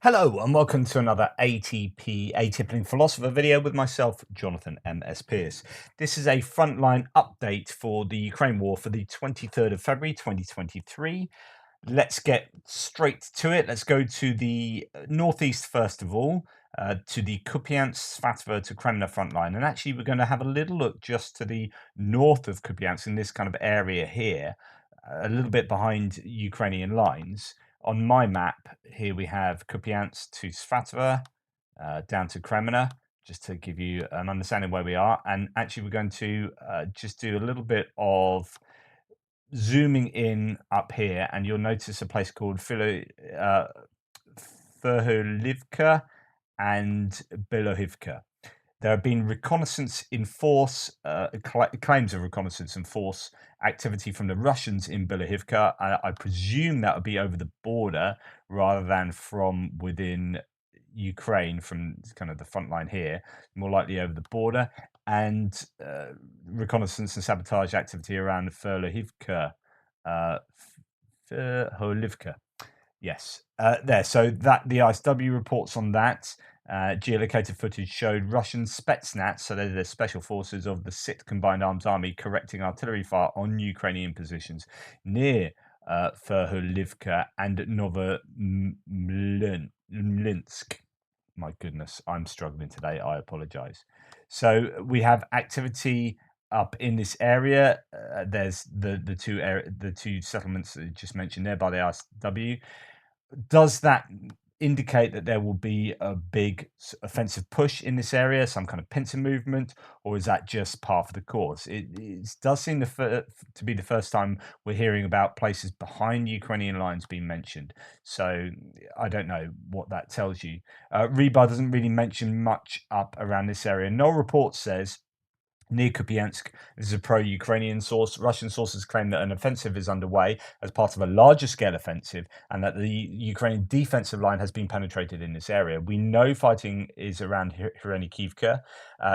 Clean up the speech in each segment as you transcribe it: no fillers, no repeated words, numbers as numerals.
Hello and welcome to another ATP Atypical Philosopher video with myself, Jonathan M.S. Pearce. This is a frontline update for the Ukraine war for the 23rd of February 2023. Let's get straight to it. Let's go to the northeast first of all, to the Kupiansk-Svatove-Kreminna front line. And actually we're going to have a little look just to the north of Kupiansk in this kind of area here, a little bit behind Ukrainian lines. On my map, here we have Kupiansk to Svatove, down to Kreminna, just to give you an understanding where we are. And actually, we're going to just do a little bit of zooming in up here, and you'll notice a place called Vuhledar and Belohivka. There have been reconnaissance in force, claims of reconnaissance and force activity from the Russians in Belohivka. I presume that would be over the border rather than from within Ukraine, from kind of the front line here, more likely over the border. And reconnaissance and sabotage activity around Frontline. Yes, there. So that the ISW reports on that. Geolocated footage showed Russian Spetsnaz, so they're the special forces of the 6th Combined Arms Army, correcting artillery fire on Ukrainian positions near Frontline and Novomlinsk. My goodness, I'm struggling today. I apologize. So we have activity up in this area. There's the two settlements that I just mentioned there by the ISW. Does that indicate that there will be a big offensive push in this area, some kind of pincer movement, or is that just part of the course? It does seem to be the first time we're hearing about places behind Ukrainian lines being mentioned. So I don't know what that tells you. Rebar doesn't really mention much up around this area. No report says near Kupiansk. This is a pro-Ukrainian source. Russian sources claim that an offensive is underway as part of a larger scale offensive and that the Ukrainian defensive line has been penetrated in this area. We know fighting is around Hrenikivka.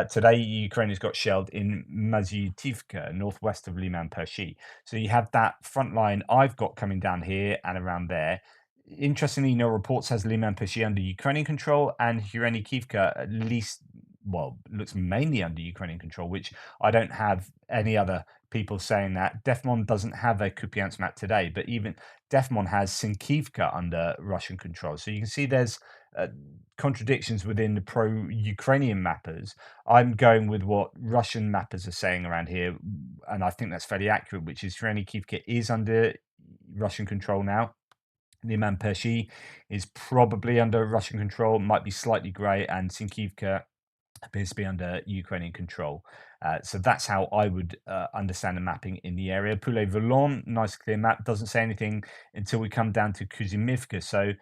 Today, Ukraine has got shelled in Mazyutivka, northwest of Liman Pershi. So you have that front line I've got coming down here and around there. Interestingly, no reports has Liman Pershi under Ukrainian control, and Hrenikivka at least, well, looks mainly under Ukrainian control, which I don't have any other people saying that. Defmon doesn't have a Kupiansk map today, but even Defmon has Sinkivka under Russian control. So you can see there's contradictions within the pro-Ukrainian mappers. I'm going with what Russian mappers are saying around here, and I think that's fairly accurate, which is Hrenikivka is under Russian control now. Liman Pershi is probably under Russian control, might be slightly grey, and Sinkivka appears to be under Ukrainian control. So that's how I would understand the mapping in the area. Poulet Volant, nice clear map, doesn't say anything until we come down to Kuzimivka. So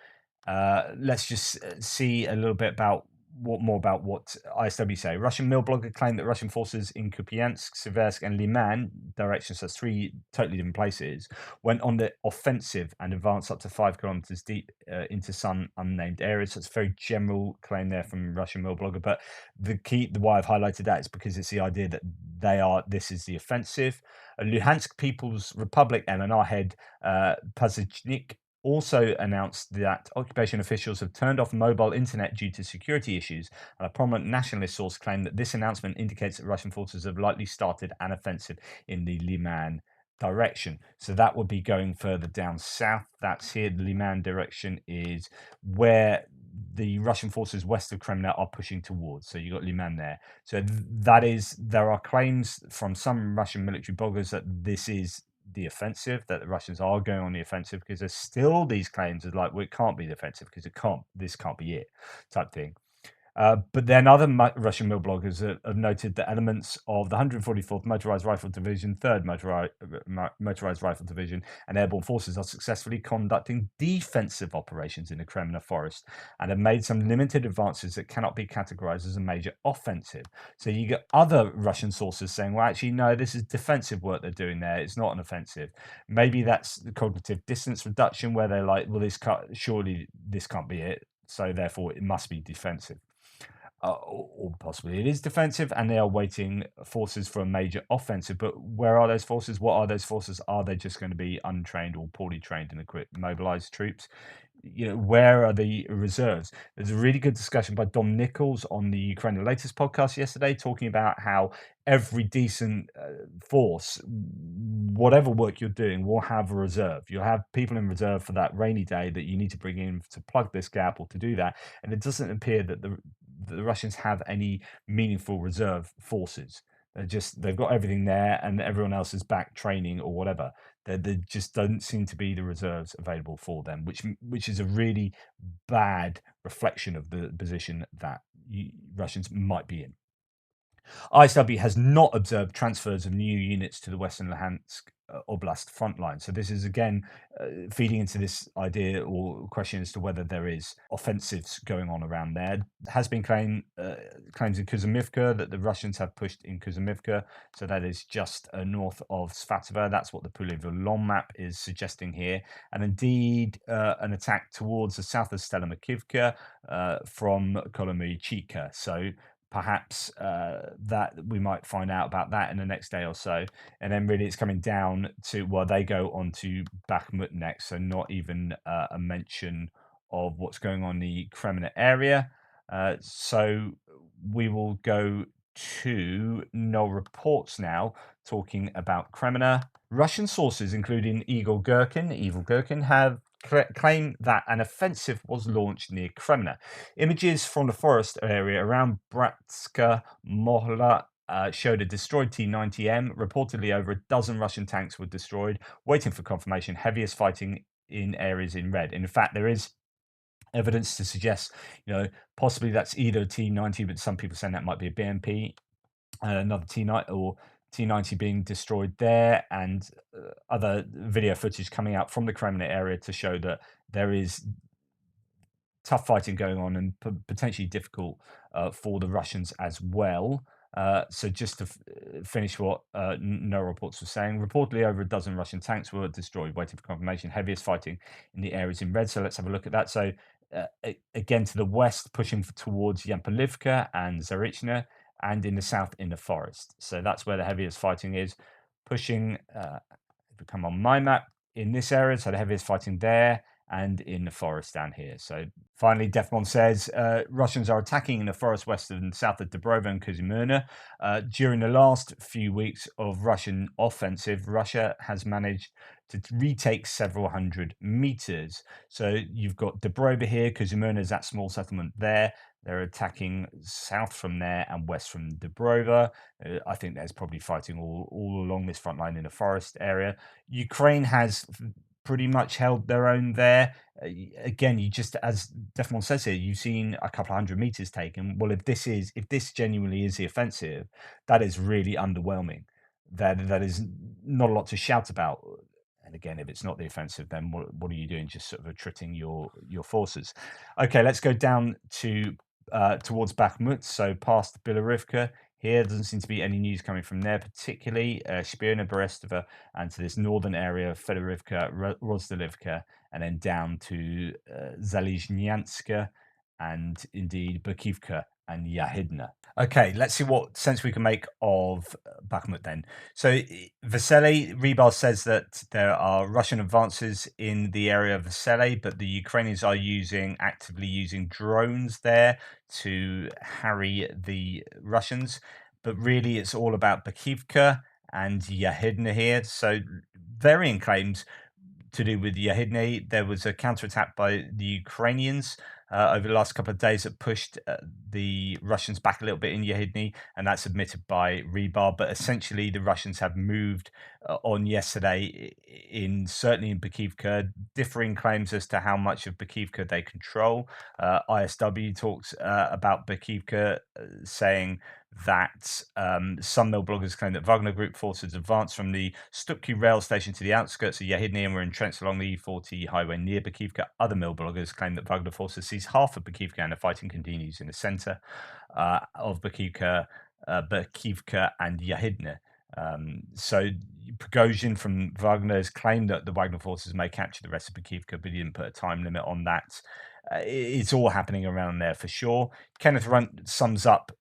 let's just see a little bit about more about what ISW say. Russian mill blogger claimed that Russian forces in Kupiansk, Seversk, and Liman directions, so that's 3 totally different places, went on the offensive and advanced up to 5 kilometers deep into some unnamed areas. So it's a very general claim there from Russian mill blogger. But the why I've highlighted that is because it's the idea that this is the offensive. Luhansk People's Republic MNR head Pazachnik also announced that occupation officials have turned off mobile internet due to security issues, and a prominent nationalist source claimed that this announcement indicates that Russian forces have likely started an offensive in the Liman direction. So that would be going further down south. That's here. The Liman direction is where the Russian forces west of Kreminna are pushing towards. So you've got Liman there. So there are claims from some Russian military bloggers that this is the offensive, that the Russians are going on the offensive, because there's still these claims of like, well, it can't be the offensive because this can't be it type thing. But then other Russian mill bloggers have noted that elements of the 144th Motorized Rifle Division, 3rd Motorized Rifle Division, and airborne forces are successfully conducting defensive operations in the Kreminna forest and have made some limited advances that cannot be categorized as a major offensive. So you get other Russian sources saying, well, actually, no, this is defensive work they're doing there. It's not an offensive. Maybe that's the cognitive dissonance reduction where they're like, well, surely this can't be it. So therefore, it must be defensive. Or possibly it is defensive, and they are waiting forces for a major offensive. But where are those forces? What are those forces? Are they just going to be untrained or poorly trained and equipped mobilized troops? where are the reserves? There's a really good discussion by Dom Nichols on the Ukraine the Latest podcast yesterday, talking about how every decent force, whatever work you're doing, will have a reserve. You'll have people in reserve for that rainy day that you need to bring in to plug this gap or to do that. And it doesn't appear that the Russians have any meaningful reserve forces. They've got everything there, and everyone else is back training or whatever. There just don't seem to be the reserves available for them, which is a really bad reflection of the position that Russians might be in. ISW has not observed transfers of new units to the Western Luhansk Oblast front line. So this is again feeding into this idea or question as to whether there is offensives going on around there. Has been claims in Kuzmivka that the Russians have pushed in Kuzmivka, so that is just north of Svatova. That's what the Pavlivka map is suggesting here, and indeed an attack towards the south of Stelomakivka from Kolomychika. So perhaps that we might find out about that in the next day or so. And then really it's coming down to, well, they go on to Bakhmut next, so not even a mention of what's going on in the Kreminna area. So we will go to no reports now, talking about Kreminna. Russian sources, including Evil Gherkin, have claimed that an offensive was launched near Kreminna. Images from the forest area around Bratska Mohla showed a destroyed T-90M. Reportedly, over a dozen Russian tanks were destroyed, waiting for confirmation. Heaviest fighting in areas in red. In fact, there is evidence to suggest, possibly that's either a T-90, but some people saying that might be a BMP, another T-90 or T-90 being destroyed there, and other video footage coming out from the Kreminna area to show that there is tough fighting going on and potentially difficult for the Russians as well. So just to finish what no reports were saying, reportedly over a dozen Russian tanks were destroyed, waiting for confirmation. Heaviest fighting in the areas in red. So let's have a look at that. So again, to the west, pushing towards Pavlivka and Zarichna, and in the south in the forest. So that's where the heaviest fighting is. Pushing, if we come on my map, in this area, so the heaviest fighting there, and in the forest down here. So finally, Defmon says Russians are attacking in the forest west and south of Dubrova and Kuzmina. During the last few weeks of Russian offensive, Russia has managed to retake several hundred meters. So you've got Dubrova here, Kuzmina is that small settlement there. They're attacking south from there and west from Dubrova. I think there's probably fighting all along this front line in the forest area. Ukraine has pretty much held their own there. Again, you just, as Defmon says here, you've seen a couple of 100 meters taken. Well, if this genuinely is the offensive, that is really underwhelming. That is not a lot to shout about. And again, if it's not the offensive, then what are you doing? Just sort of attriting your forces. Okay, let's go down to towards Bakhmut, so past Bilorivka. Here doesn't seem to be any news coming from there, particularly Shpirna, Berestova, and to this northern area of Fedorivka, Rozdilivka, and then down to Zalizhnyanska, and indeed Bakivka and Yahidna. Okay, let's see what sense we can make of Bakhmut then. So Vesely, Rebar says that there are Russian advances in the area of Vesely, but the Ukrainians are actively using drones there to harry the Russians. But really, it's all about Bakivka and Yahidna here. So varying claims to do with Yahidne. There was a counterattack by the Ukrainians over the last couple of days that pushed the Russians back a little bit in Yahidne, and that's admitted by Rebar. But essentially, the Russians have moved on yesterday certainly in Bakivka, differing claims as to how much of Bakivka they control. ISW talks about Bakivka, saying that some mill bloggers claim that Wagner Group forces advanced from the Stupki rail station to the outskirts of Yahidne and were entrenched along the E40 highway near Bakivka. Other mill bloggers claim that Wagner forces seized half of Bakivka and the fighting continues in the center of Bakivka and Yahidne. So Prigozhin from Wagner has claimed that the Wagner forces may capture the rest of Bakivka, but he didn't put a time limit on that. It's all happening around there for sure. Kenneth Runt sums up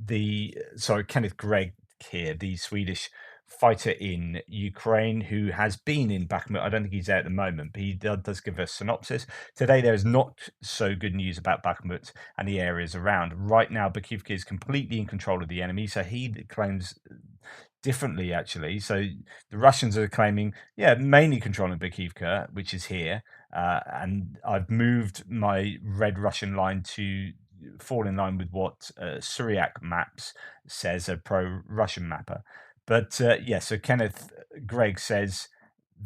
Kenneth Gregg here, the Swedish fighter in Ukraine who has been in Bakhmut. I don't think he's there at the moment, but he does give a synopsis. Today, there is not so good news about Bakhmut and the areas around. Right now, Bakhmut is completely in control of the enemy, so he claims differently, actually. So the Russians are claiming, yeah, mainly controlling Bakhmut, which is here. And I've moved my red Russian line to fall in line with what Syriac Maps says, a pro-Russian mapper. But yeah, so Kenneth Gregg says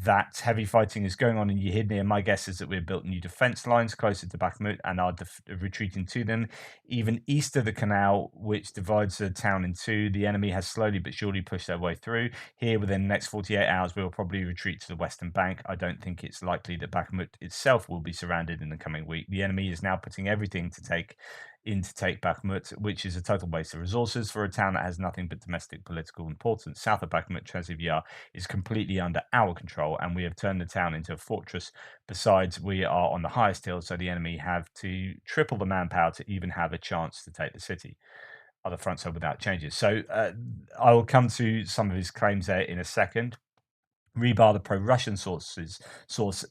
that heavy fighting is going on in Yehidny, and my guess is that we've built new defense lines closer to Bakhmut and are retreating to them. Even east of the canal, which divides the town in two, the enemy has slowly but surely pushed their way through. Here, within the next 48 hours, we will probably retreat to the western bank. I don't think it's likely that Bakhmut itself will be surrounded in the coming week. The enemy is now putting everything to take Bakhmut, which is a total waste of resources for a town that has nothing but domestic political importance. South of Bakhmut, Chasiv is completely under our control, and we have turned the town into a fortress. Besides, we are on the highest hill, so the enemy have to triple the manpower to even have a chance to take the city. Other fronts are without changes. So I will come to some of his claims there in a second. Rebar, the pro-Russian source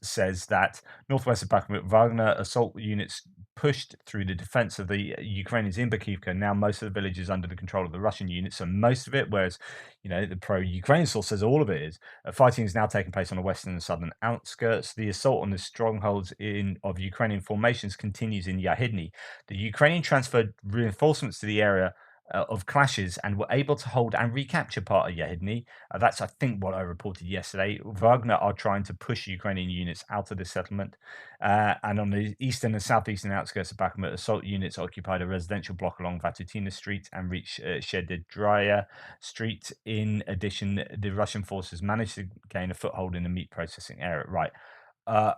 says that northwest of Bakhmut, Wagner assault units pushed through the defense of the Ukrainians in Bakhmut. Now most of the village is under the control of the Russian units, and most of it, whereas the pro-Ukrainian source says all of it is. Fighting is now taking place on the western and southern outskirts. The assault on the strongholds of Ukrainian formations continues in Yahidny. The Ukrainian transferred reinforcements to the area of clashes and were able to hold and recapture part of Yahidny. That's, I think, what I reported yesterday. Wagner are trying to push Ukrainian units out of the settlement. And on the eastern and southeastern outskirts of Bakhmut, assault units occupied a residential block along Vatutina Street and reached Shededraya Street. In addition, the Russian forces managed to gain a foothold in the meat processing area. Right. Uh,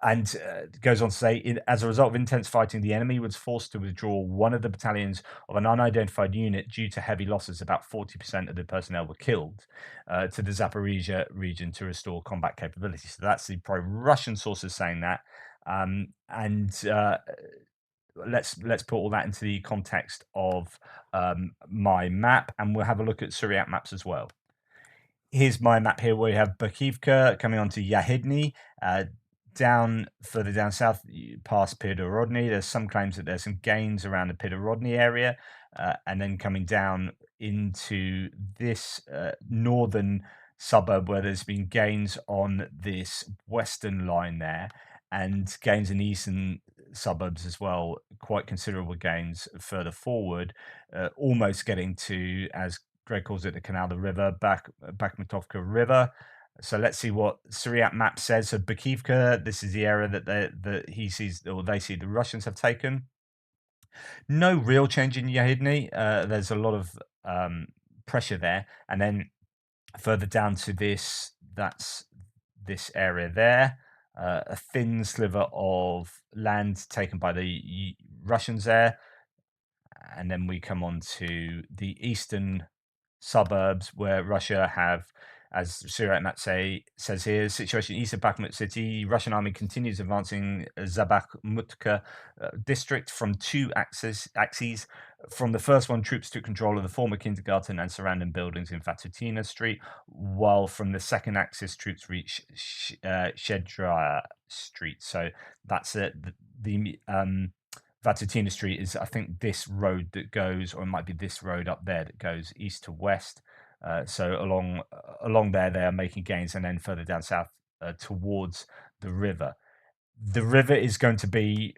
and goes on to say, as a result of intense fighting, the enemy was forced to withdraw one of the battalions of an unidentified unit due to heavy losses. About 40% of the personnel were killed to the Zaporizhia region to restore combat capability. So that's the pro-Russian sources saying that. Let's put all that into the context of my map, and we'll have a look at Syriac maps as well. Here's my map here where we have Bakhmut coming on to Yahidny. Further down south, past Pidorodny. There's some claims that there's some gains around the Pidorodny area, and then coming down into this northern suburb where there's been gains on this western line there, and gains in the eastern suburbs as well. Quite considerable gains further forward, almost getting to, as Greg calls it, the canal, the river, Bakhmutovka River. So let's see what Syriac map says. So Bakhmut, this is the area that he sees, or they see the Russians have taken. No real change in Yahidny. There's a lot of pressure there. And then further down to that's this area there. A thin sliver of land taken by the Russians there. And then we come on to the eastern suburbs where Russia have, as Syriac map says here, situation east of Bakhmut city. Russian army continues advancing Zabakhmutka district from two axes. From the first one, troops took control of the former kindergarten and surrounding buildings in Vatutina Street, while from the second axis, troops reached Shedra Street. So that's it. The Vatutina Street is, I think, this road that goes, or it might be this road up there that goes east to west. So along there, they are making gains, and then further down south towards the river. The river is going to be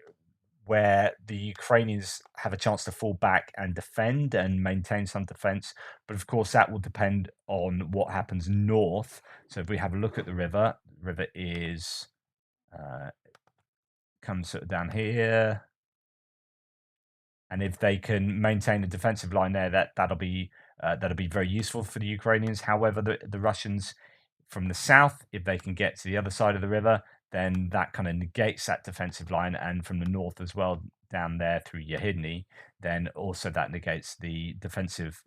where the Ukrainians have a chance to fall back and defend and maintain some defense. But of course, that will depend on what happens north. So if we have a look at the river is comes sort of down here. And if they can maintain a defensive line there, that'll be very useful for the Ukrainians. However, the Russians from the south, if they can get to the other side of the river, then that kind of negates that defensive line. And from the north as well, down there through Yahidny, then also that negates the defensive,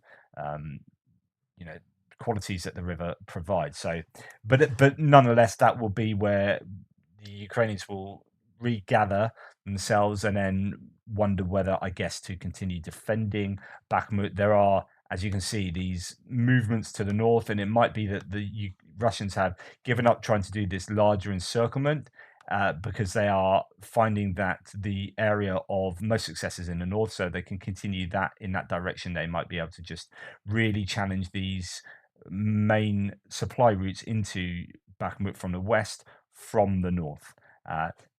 qualities that the river provides. So, but nonetheless, that will be where the Ukrainians will regather themselves and then wonder whether, I guess, to continue defending Bakhmut. There are as you can see, these movements to the north, and it might be that the Russians have given up trying to do this larger encirclement because they are finding that the area of most success is in the north, so they can continue that in that direction. They might be able to just really challenge these main supply routes into Bakhmut from the west from the north.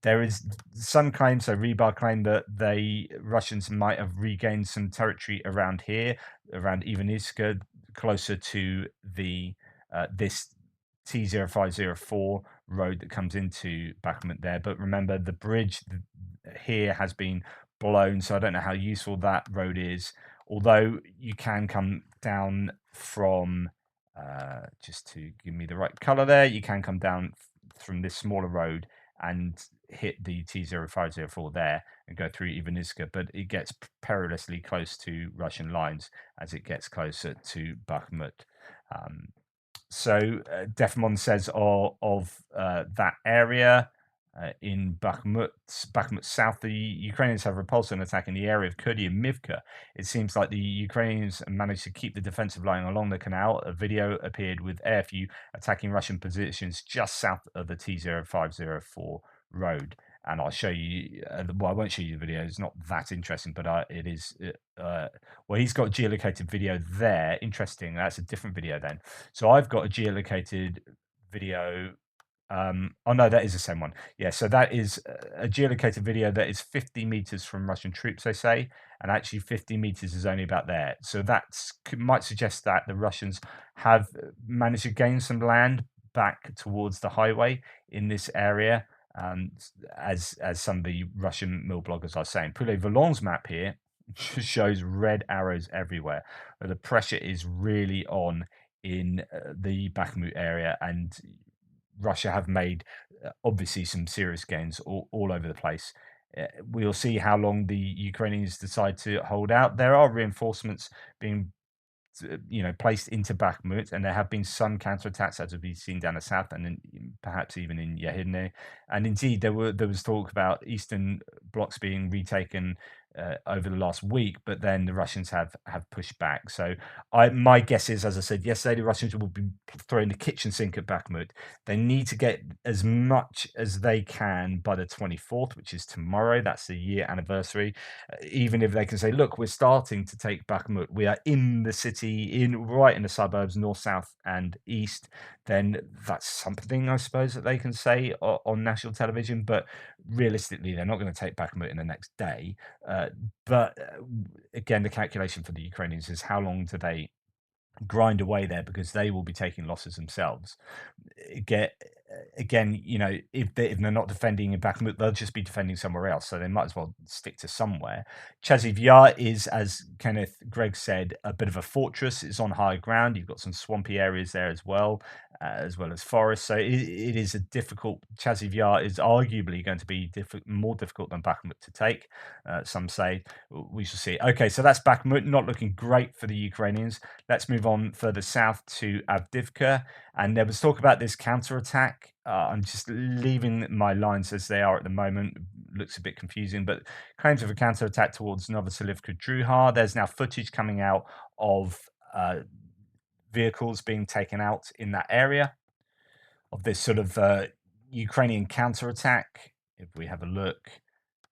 There is some claim, so Rebar claimed that the Russians might have regained some territory around here, around Ivaniska, closer to the this T0504 road that comes into Bakhmut there. But remember, the bridge here has been blown, so I don't know how useful that road is. Although you can come down from, just to give me the right color there, you can come down from this smaller road and hit the T0504 there and go through Ivaniska, but it gets perilously close to Russian lines as it gets closer to Bakhmut. So Defamon says of that area in Bakhmut south, the Ukrainians have repulsed an attack in the area of Kurdy and Mivka. It seems like the Ukrainians managed to keep the defensive line along the canal. A video appeared with AFU attacking Russian positions just south of the T0504 road. And I'll show you, well, I won't show you the video. It's not that interesting, but it is, well, he's got a geolocated video there. Interesting. That's a different video then. So I've got a geolocated video. Oh no, that is the same one. Yeah, so that is a geolocated video that is 50 meters from Russian troops, they say, and actually 50 meters is only about there. So that might suggest that the Russians have managed to gain some land back towards the highway in this area, as some of the Russian mill bloggers are saying. Poulet Volon's map here shows red arrows everywhere. The pressure is really on in the Bakhmut area, and Russia have made obviously some serious gains all over the place. We'll see how long the Ukrainians decide to hold out. There are reinforcements being placed into Bakhmut, and there have been some counterattacks as we've seen down the south, and then perhaps even in Yahidne. And indeed, there was talk about eastern blocks being retaken over the last week, but then the Russians have pushed back. So my guess is, as I said yesterday, the Russians will be throwing the kitchen sink at Bakhmut. They need to get as much as they can by the 24th, which is tomorrow. That's the year anniversary. Even if they can say, look, we're starting to take Bakhmut, we are in the city, right in the suburbs, north, south, and east, then that's something, I suppose, that they can say on national television. But realistically, they're not going to take Bakhmut in the next day. But again, the calculation for the Ukrainians is how long do they grind away there, because they will be taking losses themselves. Again, if they're not defending in Bakhmut, they'll just be defending somewhere else. So they might as well stick to somewhere. Chasiv Yar is, as Kenneth Gregg said, a bit of a fortress. It's on high ground. You've got some swampy areas there as well as forests. So it is a difficult. Chasiv Yar is arguably going to be more difficult than Bakhmut to take. Some say. We shall see. Okay, so that's Bakhmut. Not looking great for the Ukrainians. Let's move on further south to Avdivka. And there was talk about this counterattack. I'm just leaving my lines as they are at the moment. Looks a bit confusing, but claims of a counterattack towards Novoselivka-Druha. There's now footage coming out of vehicles being taken out in that area of this sort of Ukrainian counterattack. If we have a look,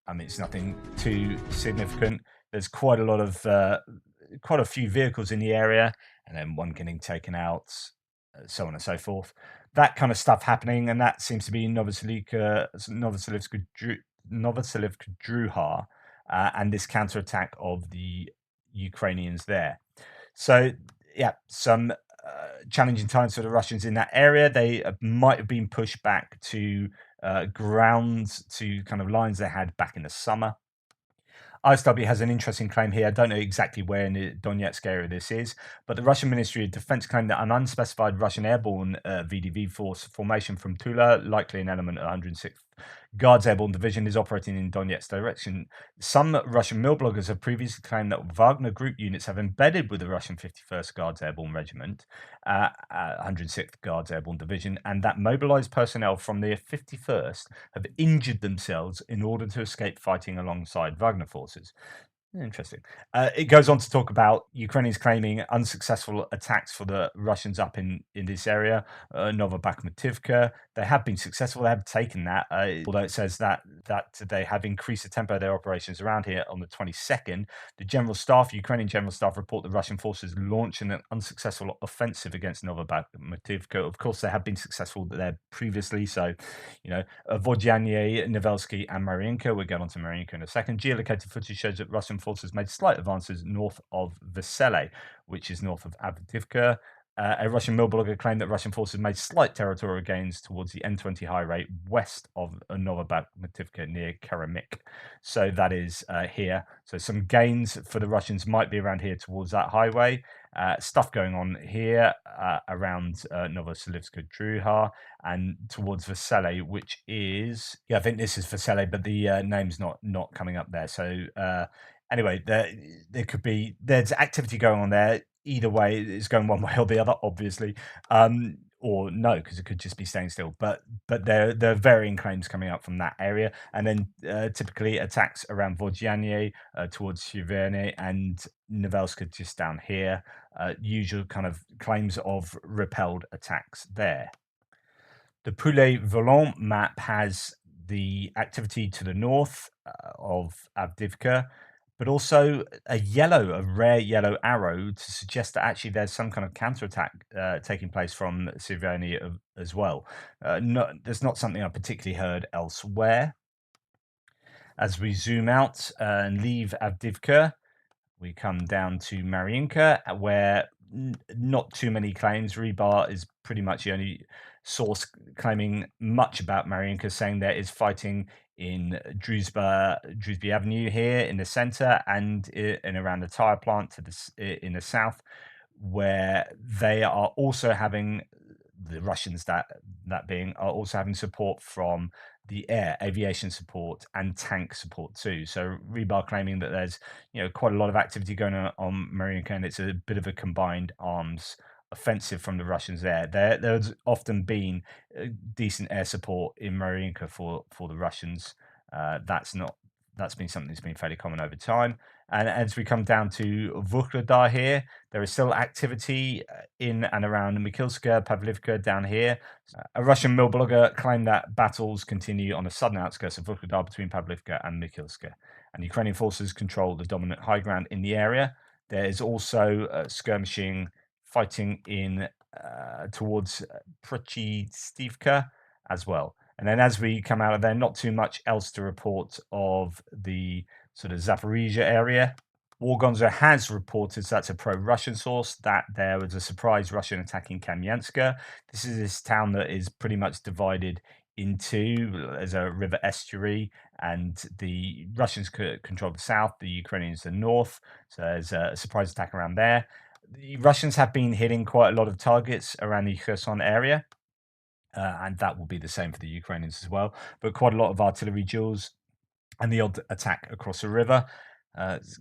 I mean, it's nothing too significant. There's quite a few vehicles in the area, and then one getting taken out, so on and so forth. That kind of stuff happening, and that seems to be Novoselivka-Druha, and this counterattack of the Ukrainians there. So, yeah, some challenging times for the Russians in that area. They might have been pushed back to grounds, to kind of lines they had back in the summer. ISW has an interesting claim here. I don't know exactly where in the Donetsk area this is, but the Russian Ministry of Defense claimed that an unspecified Russian airborne VDV force formation from Tula, likely an element of 106th Guards Airborne Division, is operating in Donetsk direction. Some Russian mill bloggers have previously claimed that Wagner group units have embedded with the Russian 51st Guards Airborne Regiment, 106th Guards Airborne Division, and that mobilized personnel from the 51st have injured themselves in order to escape fighting alongside Wagner forces. Interesting. It goes on to talk about Ukrainians claiming unsuccessful attacks for the Russians up in this area, Bakhmutivka. They have been successful. They have taken that, although it says that they have increased the tempo of their operations around here on the 22nd. The General Staff, Ukrainian General Staff, report the Russian forces launching an unsuccessful offensive against Bakhmutivka. Of course, they have been successful there previously. So, Vodyanye, Novelsky, and Marinka. We'll get on to Marinka in a second. Geolocated footage shows that Russian forces made slight advances north of Vesele, which is north of Avdivka. A Russian mill blogger claimed that Russian forces made slight territorial gains towards the N20 highway west of Novobakhmutivka near Keramik. So that is here. So some gains for the Russians might be around here towards that highway. Stuff going on here around Novoselivska Druha and towards Vesele, which is, yeah, I think this is Vesele, but the name's not coming up there. So anyway, there could be, there's activity going on there. Either way, it's going one way or the other, obviously, or no, because it could just be staying still. But there are varying claims coming up from that area, and then typically attacks around Vodyanye towards Shiverne and Novelska just down here. Usual kind of claims of repelled attacks there. The Poulet Volant map has the activity to the north of Avdivka, but also a rare yellow arrow to suggest that actually there's some kind of counterattack taking place from Siverny as well. There's not something I particularly heard elsewhere. As we zoom out and leave Avdivka, we come down to Marinka, where not too many claims. Rebar is pretty much the only source claiming much about Marinka, saying there is fighting in Druzhby Avenue here in the center and around the tire plant in the south, where they are also having, the Russians that being, are also having support from the aviation support and tank support too. So Rebar claiming that there's quite a lot of activity going on Marinka, and it's a bit of a combined arms offensive from the Russians there. There's often been decent air support in Marinka for the Russians. That's been something that's been fairly common over time. And as we come down to Vuhledar here, there is still activity in and around Mikilska, Pavlivka down here. A Russian mill blogger claimed that battles continue on the southern outskirts of Vuhledar between Pavlivka and Mikilska, and Ukrainian forces control the dominant high ground in the area. There is also skirmishing, fighting in towards Stivka as well. And then as we come out of there, not too much else to report of the sort of Zaporizhia area. Wargonzo has reported, so that's a pro-Russian source, that there was a surprise Russian attack in Kamyanska. This is this town that is pretty much divided into, as a river estuary, and the Russians control the south, the Ukrainians the north. So there's a surprise attack around there. The Russians have been hitting quite a lot of targets around the Kherson area. And that will be the same for the Ukrainians as well. But quite a lot of artillery duels and the odd attack across the river,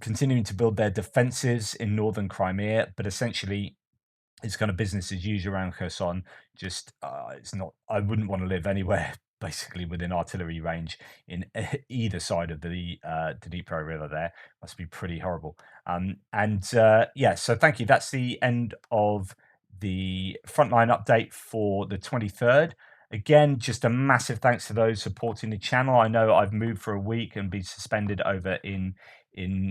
continuing to build their defences in northern Crimea, but essentially it's kind of business as usual around Kherson. Just it's not. I wouldn't want to live anywhere basically within artillery range in either side of the Dnipro River. There must be pretty horrible. Yeah, so thank you. That's the end of the frontline update for the 23rd. Again, just a massive thanks to those supporting the channel. I know I've moved for a week and been suspended over in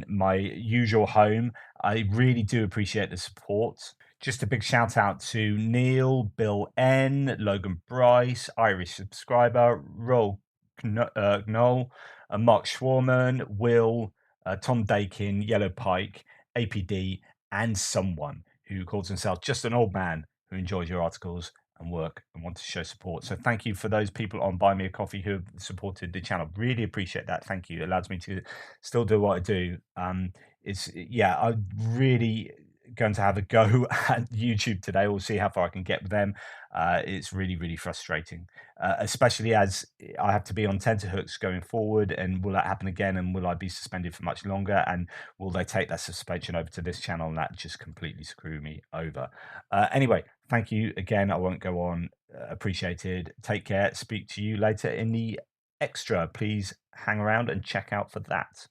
my usual home. I really do appreciate the support. Just a big shout out to Neil, Bill N, Logan Bryce, Irish subscriber, Roll Knoll, Mark Schwarman, Will, Tom Dakin, Yellow Pike, APD, and someone who calls himself just an old man who enjoys your articles and work and want to show support. So thank you for those people on Buy Me a Coffee who have supported the channel. Really appreciate that. Thank you. It allows me to still do what I do. I'm really going to have a go at YouTube today. We'll see how far I can get with them. It's really, really frustrating, especially as I have to be on tenterhooks going forward. And will that happen again? And will I be suspended for much longer? And will they take that suspension over to this channel and that just completely screw me over? Anyway, thank you again. I won't go on. Appreciated. Take care. Speak to you later in the extra. Please hang around and check out for that.